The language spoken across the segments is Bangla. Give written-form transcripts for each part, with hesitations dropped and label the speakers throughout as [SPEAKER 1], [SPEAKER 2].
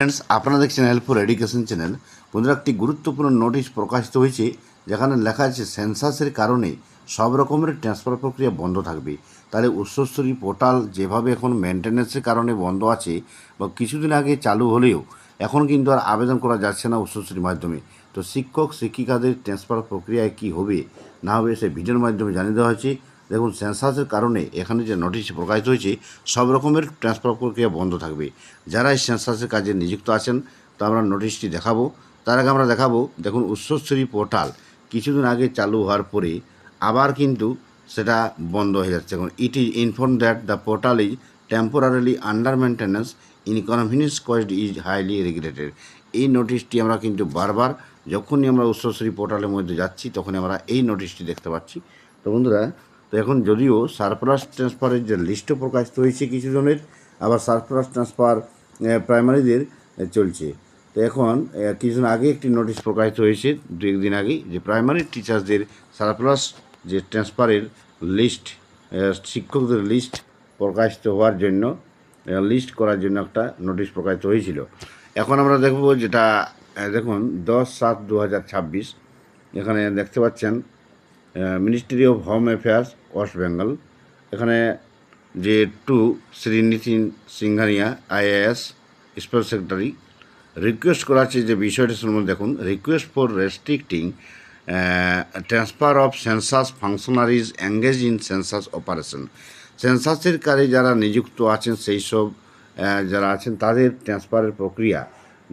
[SPEAKER 1] ফ্রেন্ডস, আপনারা দেখছেন হেল্পফুল এডুকেশন চ্যানেল। বন্ধুরা, একটি গুরুত্বপূর্ণ নোটিশ প্রকাশিত হয়েছে, যেখানে লেখা আছে সেন্সাসের কারণে সব রকমের ট্রান্সফার প্রক্রিয়া বন্ধ থাকবে। তাহলে উৎসস্থরি পোর্টাল যেভাবে এখন মেনটেন্যান্সের কারণে বন্ধ আছে বা কিছুদিন আগে চালু হলেও এখন কিন্তু আর আবেদন করা যাচ্ছে না উৎসস্থরির মাধ্যমে। তো শিক্ষক শিক্ষিকাদের ট্রান্সফার প্রক্রিয়ায় কী হবে না হবে সেই ভিডিওর মাধ্যমে জানিয়ে দেওয়া হয়েছে। দেখুন, সেন্সাসের কারণে এখানে যে নোটিশ প্রকাশিত হয়েছে সব রকমের ট্রান্সফার প্রক্রিয়া বন্ধ থাকবে। যারা এই সেন্সাসের কাজে নিযুক্ত আছেন, তো আমরা নোটিশটি দেখাবো। তার আগে আমরা দেখাবো, দেখুন, উৎসস্থরি পোর্টাল কিছুদিন আগে চালু হওয়ার পরে আবার কিন্তু সেটা বন্ধ হয়ে যাচ্ছে। এখন it is inform that the portal is temporarily under maintenance, inconvenience caused is highly regulated. এই নোটিশটি আমরা কিন্তু বারবার যখনই আমরা উৎসস্থরি পোর্টালের মধ্যে যাচ্ছি তখনই আমরা এই নোটিশটি দেখতে পাচ্ছি। তো বন্ধুরা, তো এখন যদিও সারপ্লাস ট্রান্সফারের যে লিস্টও প্রকাশিত হয়েছে কিছু জনের, আবার সারপ্লাস ট্রান্সফার প্রাইমারিদের চলছে। তো এখন কিছুদিন আগে একটি নোটিশ প্রকাশিত হয়েছে, দু একদিন আগে, যে প্রাইমারি টিচার্সদের সারপ্লাস যে ট্রান্সফারের লিস্ট, শিক্ষকদের লিস্ট প্রকাশিত হওয়ার জন্য, লিস্ট করার জন্য একটা নোটিশ প্রকাশিত হয়েছিল। এখন আমরা দেখব যেটা, দেখুন, 10/7/2026 এখানে দেখতে পাচ্ছেন Ministry of Home Affairs West Bengal, এখানে যে Shri Nitin Singhania IAS special secretary request করা আছে যে বিষয়টা শুনুন। দেখুন, request for restricting transfer of census functionaries engage in census operation. সেন্সাসের কাজে যারা নিযুক্ত আছেন সেই সব যারা আছেন তাদের ট্রান্সফারের প্রক্রিয়া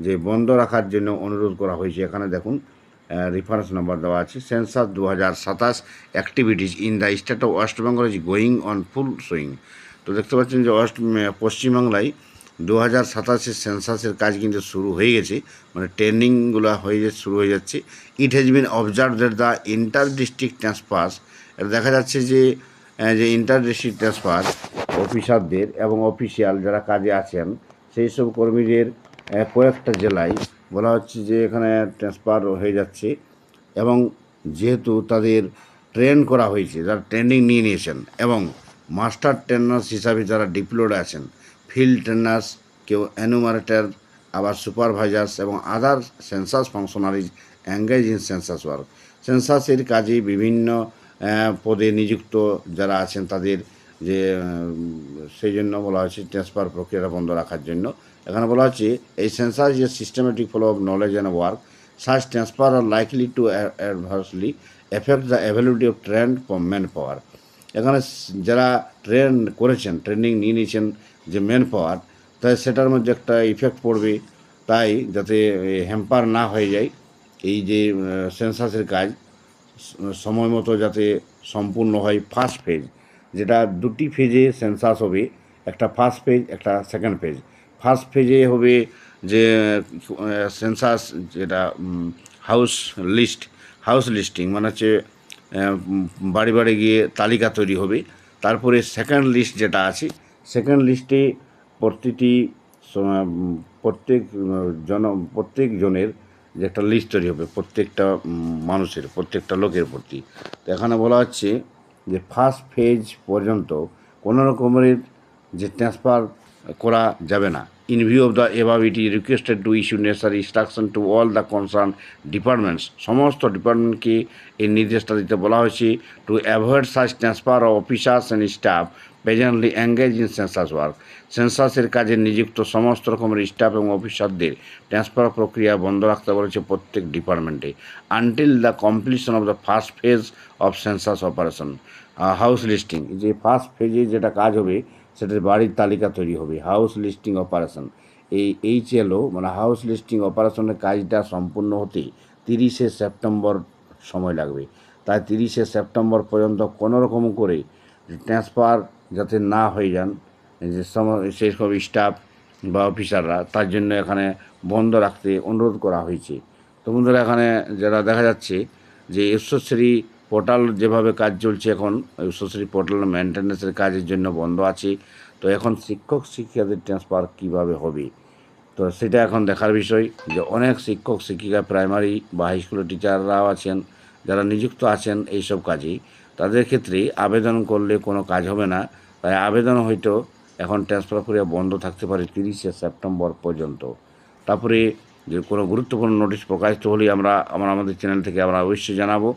[SPEAKER 1] যে বন্ধ রাখার জন্য অনুরোধ করা হয়েছে। এখানে দেখুন রেফারেন্স নাম্বার দেওয়া আছে। Census 2027 activities in the state of West Bengal is going on full swing. তো দেখতে পাচ্ছেন যে পশ্চিমবাংলায় 2027 সেন্সাসের কাজ কিন্তু শুরু হয়ে গেছে, মানে ট্রেনিংগুলো শুরু হয়ে যাচ্ছে। It has been observe that the inter district transfers, এটা দেখা যাচ্ছে যে ইন্টার ডিস্ট্রিক্ট ট্রান্সফার অফিসারদের এবং অফিসিয়াল যারা কাজে আছেন সেই সব কর্মীদের কয়েকটা জেলায় বলা হচ্ছে যে এখানে ট্রান্সফার হয়ে যাচ্ছে। এবং যেহেতু তাদের ট্রেন করা হয়েছে, যারা ট্রেনিং নিয়ে নিয়েছেন, এবং মাস্টার ট্রেনার্স হিসাবে যারা ডিপ্লয়েড আছেন, ফিল্ড ট্রেনার্স, কেউ এনুমারেটর, আবার সুপারভাইজার্স এবং other census functionaries engage in census work. সেন্সাসের কাজে বিভিন্ন পদে নিযুক্ত যারা আছেন তাদের যে সেই জন্য বলা হয়েছে ট্রান্সফার প্রক্রিয়াটা বন্ধ রাখার জন্য। এখানে বলা হচ্ছে এই census is systematic follow of knowledge and work, such transfer are likely to adversely affect the availability of trained man power. এখানে যারা ট্রেন করেছেন, ট্রেনিং নিয়ে নিয়েছেন যে ম্যান পাওয়ার, তাই সেটার মধ্যে একটা ইফেক্ট পড়বে। তাই যাতে হ্যাম্পার না হয়ে যায় এই যে সেন্সাসের কাজ সময় মতো যাতে সম্পূর্ণ হয়। ফার্স্ট ফেজ, যেটা দুটি ফেজে সেন্সাস হবে, একটা ফার্স্ট ফেজ, একটা সেকেন্ড ফেজ। ফার্স্ট ফেজে হবে যে সেন্সাস, যেটা হাউস লিস্টিং, মানে হচ্ছে বাড়ি বাড়ি গিয়ে তালিকা তৈরি হবে। তারপরে সেকেন্ড লিস্ট যেটা আছে, সেকেন্ড লিস্টে প্রত্যেক জনের যে একটা লিস্ট তৈরি হবে, প্রত্যেকটা মানুষের, প্রত্যেকটা লোকের প্রতি। তো এখানে বলা হচ্ছে যে ফার্স্ট ফেজ পর্যন্ত কোনো রকমের যে ট্রান্সফার করা যাবে না। In view of the above it is requested to issue necessary instruction to all the concern departments, সমস্ত ডিপার্টমেন্টকে এই নির্দেশটা দিতে বলা হয়েছে। To avoid such transfer of officers and staff presently engage in census work. সেন্সাসের কাজে নিযুক্ত সমস্ত রকমের স্টাফ এবং অফিসারদের ট্রান্সফার প্রক্রিয়া বন্ধ রাখতে বলেছে প্রত্যেক ডিপার্টমেন্টে, until the completion of the first phase of census operation. House listing, যে ফার্স্ট ফেজে যেটা কাজ হবে সেটার বাড়ির তালিকা তৈরি হবে, হাউস লিস্টিং অপারেশন। এই HLO মানে হাউস লিস্টিং অপারেশনের কাজটা সম্পূর্ণ হতে 30শে সেপ্টেম্বর সময় লাগবে। তাই 30শে সেপ্টেম্বর পর্যন্ত কোনো রকম করে ট্রান্সফার যাতে না হয়ে যান যে সেই সব স্টাফ বা অফিসাররা, তার জন্য এখানে বন্ধ রাখতে অনুরোধ করা হয়েছে। তো বন্ধুরা, এখানে যারা দেখা যাচ্ছে যে উচ্চশ্রী পোর্টাল যেভাবে কাজ চলছে, এখন উচ্চশ্রী পোর্টাল মেনটেন্যান্সের কাজের জন্য বন্ধ আছে। তো এখন শিক্ষক শিক্ষিকাদের ট্রান্সফার কীভাবে হবে, তো সেটা এখন দেখার বিষয়। যে অনেক শিক্ষক শিক্ষিকা প্রাইমারি বা হাই স্কুলের টিচাররাও আছেন যারা নিযুক্ত আছেন এইসব কাজে, তাদের ক্ষেত্রে আবেদন করলে কোনো কাজ হবে না। তাই আবেদন হয়তো এখন ট্রান্সফার প্রক্রিয়া বন্ধ থাকতে পারে 30শে সেপ্টেম্বর পর্যন্ত। তারপরে যে কোনো গুরুত্বপূর্ণ নোটিশ প্রকাশিত হলে আমাদের চ্যানেল থেকে আমরা অবশ্যই জানাবো।